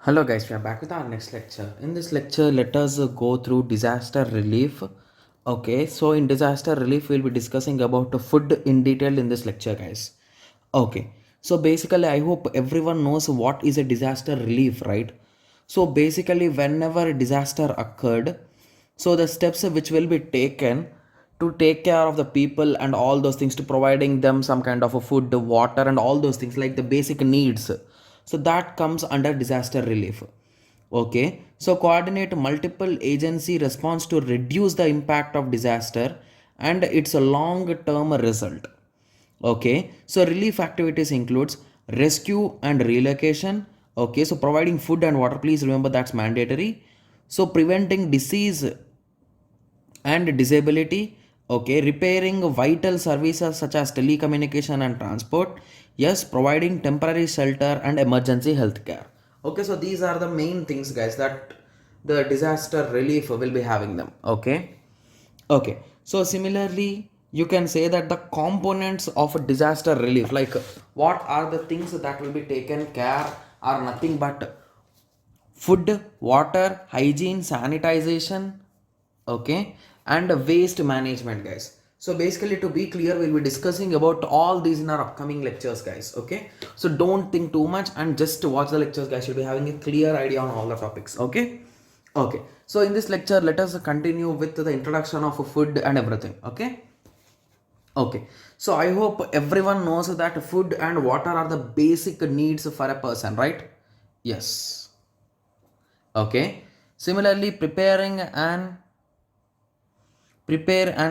Hello guys, we are back with our next lecture. In this lecture, let us go through disaster relief. Okay, so in disaster relief, we'll be discussing about food in detail in this lecture, guys. Okay, so basically, I hope everyone knows what is a disaster relief, right? So basically, whenever a disaster occurred, so the steps which will be taken to take care of the people and all those things, to providing them some kind of a food, water, and all those things like the basic needs, so that comes under disaster relief. Okay, so coordinate multiple agency response to reduce the impact of disaster and its a long term result. Okay, so relief activities includes rescue and relocation. Okay, so providing food and water, please remember that's mandatory. So preventing disease and disability. Okay, repairing vital services such as telecommunication and transport. Yes, providing temporary shelter and emergency health care. Okay, so these are the main things, guys, that the disaster relief will be having them. Okay. Okay, so similarly, you can say that the components of a disaster relief, like what are the things that will be taken care, are nothing but food, water, hygiene, sanitization, okay, and waste management, guys. So basically, to be clear, we'll be discussing about all these in our upcoming lectures, guys. Okay, so don't think too much and just watch the lectures, guys. You'll be having a clear idea on all the topics. Okay. Okay, so in this lecture, let us continue with the introduction of food and everything. Okay. Okay, so I hope everyone knows that food and water are the basic needs for a person, right? Yes. Okay, similarly, prepare an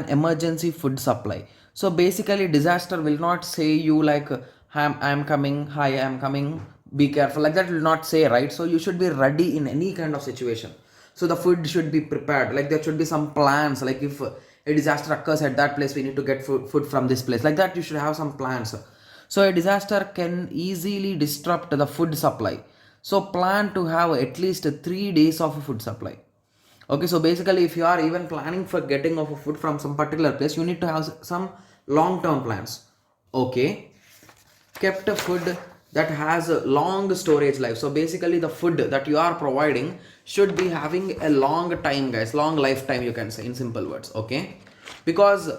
emergency food supply. So basically, disaster will not say you like, I'm coming, hi, I'm coming, be careful, like that will not say, right? So you should be ready in any kind of situation. So the food should be prepared, like there should be some plans, like if a disaster occurs at that place, we need to get food from this place, like that you should have some plans. So a disaster can easily disrupt the food supply, so plan to have at least 3 days of food supply. Okay, so basically, if you are even planning for getting of a food from some particular place, you need to have some long-term plans. Okay, kept food that has a long storage life. So basically, the food that you are providing should be having a long time, guys, long lifetime, you can say in simple words. Okay, because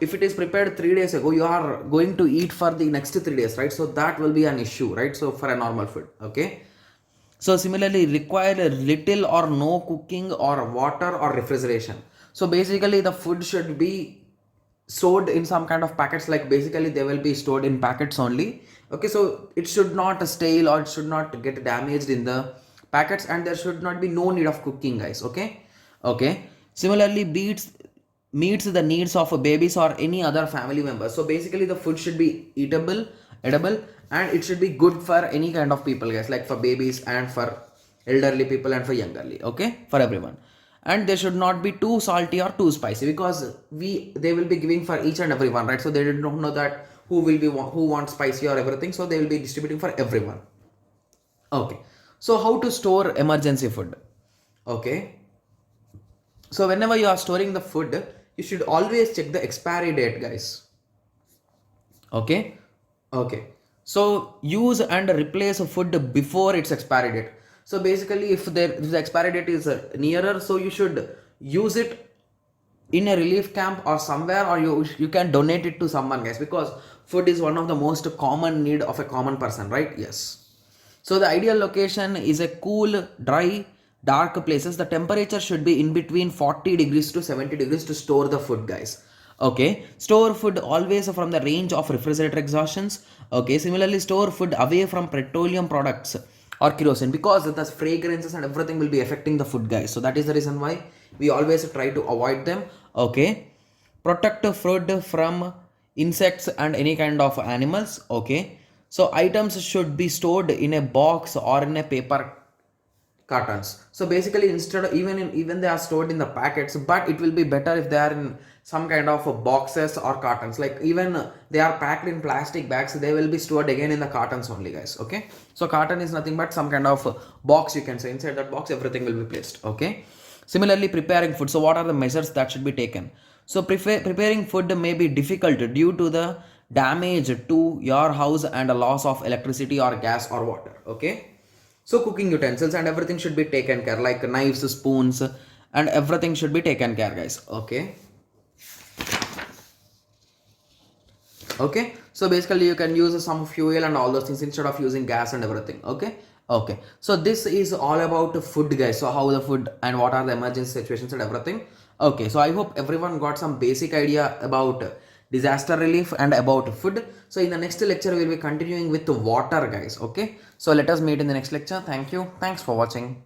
if it is prepared 3 days ago, you are going to eat for the next 3 days, right? So that will be an issue, right? So for a normal food. Okay, so similarly, require a little or no cooking or water or refrigeration. So basically, the food should be stored in some kind of packets. Like basically, they will be stored in packets only. Okay, so it should not stale or it should not get damaged in the packets, and there should not be no need of cooking, guys. Okay, okay. Similarly, meets the needs of babies or any other family members. So basically, the food should be edible, and it should be good for any kind of people, guys, like for babies and for elderly people and for youngerly. Okay, for everyone. And they should not be too salty or too spicy, because they will be giving for each and everyone, right? So they don't know that who wants spicy or everything, so they will be distributing for everyone. Okay, so how to store emergency food? Okay, so whenever you are storing the food, you should always check the expiry date, guys. Okay. Okay, so use and replace food before its expiry date. So basically, if the expiry date is nearer, so you should use it in a relief camp or somewhere, or you can donate it to someone, guys, because food is one of the most common need of a common person, right? Yes. So the ideal location is a cool, dry, dark places. The temperature should be in between 40 degrees to 70 degrees to store the food, guys. Okay, store food always from the range of refrigerator exhaustions. Okay, similarly, store food away from petroleum products or kerosene, because the fragrances and everything will be affecting the food, guys. So that is the reason why we always try to avoid them. Okay, protect food from insects and any kind of animals. Okay, so items should be stored in a box or in a paper cartons. So basically, instead of even they are stored in the packets, but it will be better if they are in some kind of boxes or cartons. Like even they are packed in plastic bags, they will be stored again in the cartons only, guys. Okay, so carton is nothing but some kind of box, you can say. Inside that box, everything will be placed. Okay, similarly, preparing food. So what are the measures that should be taken? So preparing food may be difficult due to the damage to your house and a loss of electricity or gas or water. Okay, So cooking utensils and everything should be taken care, like knives, spoons, and everything should be taken care, guys. Okay. Okay, so basically you can use some fuel and all those things instead of using gas and everything. Okay. Okay, so this is all about food, guys. So how the food and what are the emergency situations and everything. Okay, so I hope everyone got some basic idea about disaster relief and about food. So in the next lecture we'll be continuing with the water, guys. Okay, so let us meet in the next lecture. Thank you, thanks for watching.